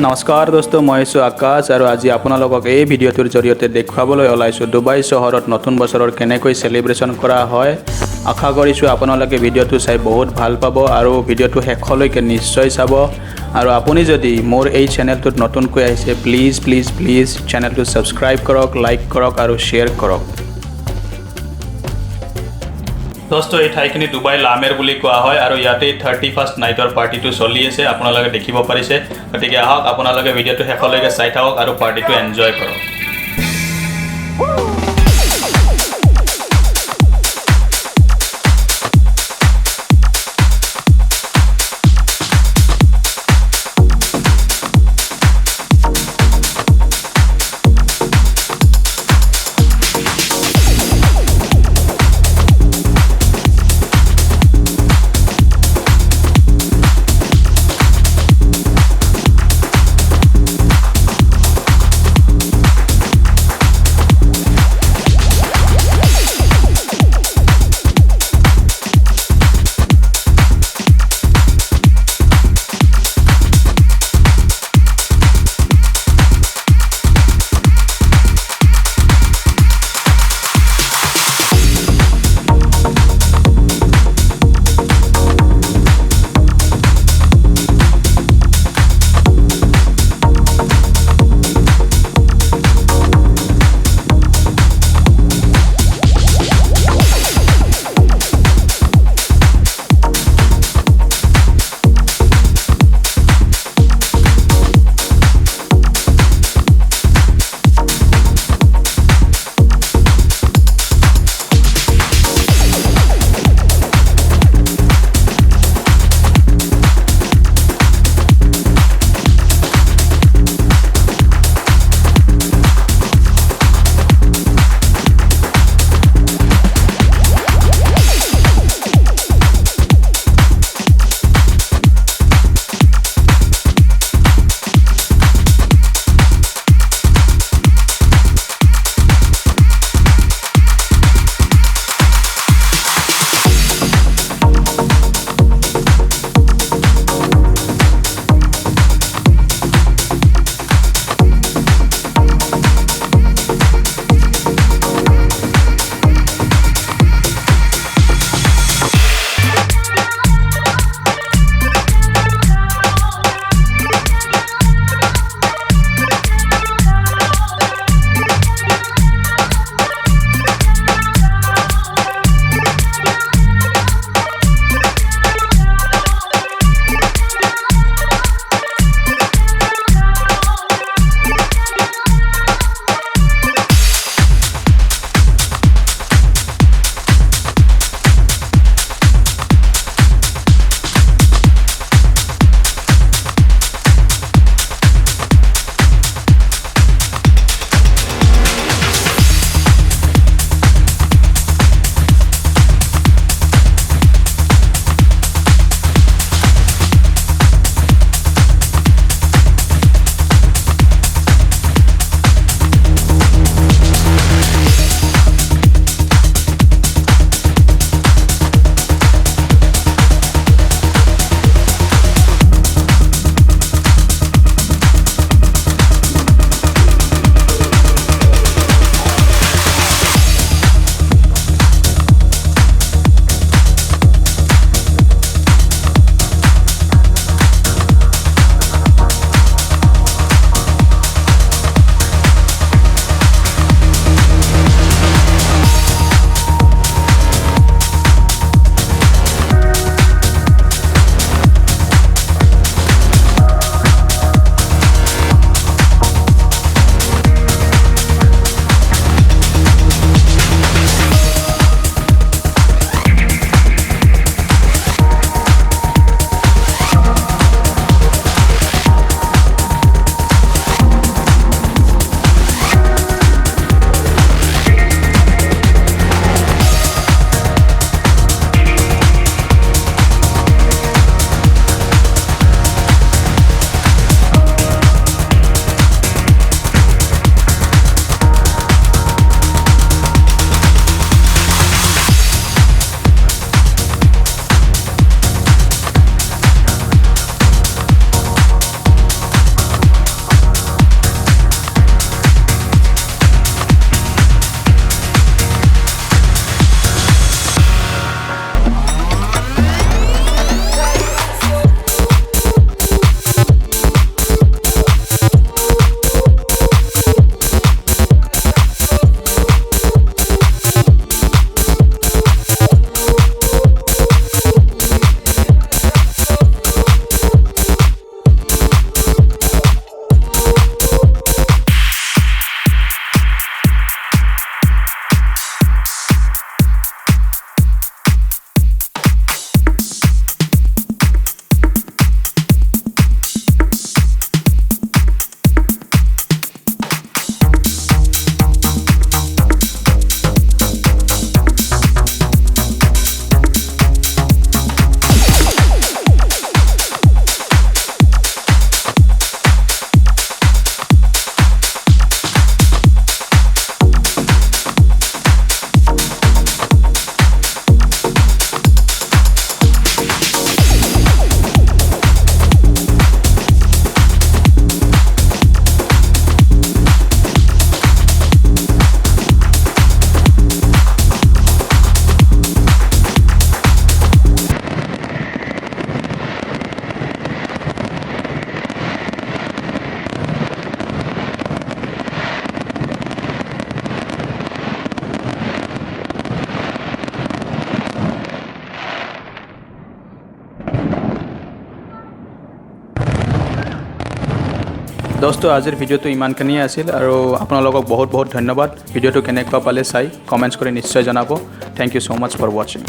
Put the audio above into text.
নমস্কাৰ দোস্তো মই আছোঁ আকাশ আৰু আজি আপোনালোকক এই ভিডিঅ'টোৰ জৰিয়তে দেখুৱাবলৈ ওলাইছোঁ ডুবাই চহৰত নতুন বছৰৰ কেনেকৈ সেলিব্ৰেশ্যন কৰা হয় আশা কৰিছোঁ আপোনালোকে ভিডিঅ'টো চাই বহুত ভাল পাব আৰু ভিডিঅ'টো শেষলৈকে নিশ্চয় চাব আৰু আপুনি যদি মোৰ এই চেনেলটোত নতুনকৈ আহিছে প্লিজ চেনেলটো সাবস্ক্ৰাইব কৰক লাইক কৰক আৰু শ্বেয়াৰ কৰক দোস্তো এই ঠাইখিনি ডুবাই লা মেৰ বুলি কোৱা হয় আৰু ইয়াতে 31st নাইটৰ পাৰ্টিটো চলি আছে আপোনালোকে দেখিব পাৰিছে গতিকে আহক আপোনালোকে ভিডিঅ'টো শেষলৈকে চাই থাকক আৰু পাৰ্টিটো এনজয় কৰক দোস্তো আজিৰ ভিডিঅ'টো ইমানখিনিয়ে আছিল আৰু আপোনালোকক বহুত বহুত ধন্যবাদ ভিডিঅ'টো কেনেকুৱা পালে চাই কমেণ্টছ কৰি নিশ্চয় জনাব thank you so much for watching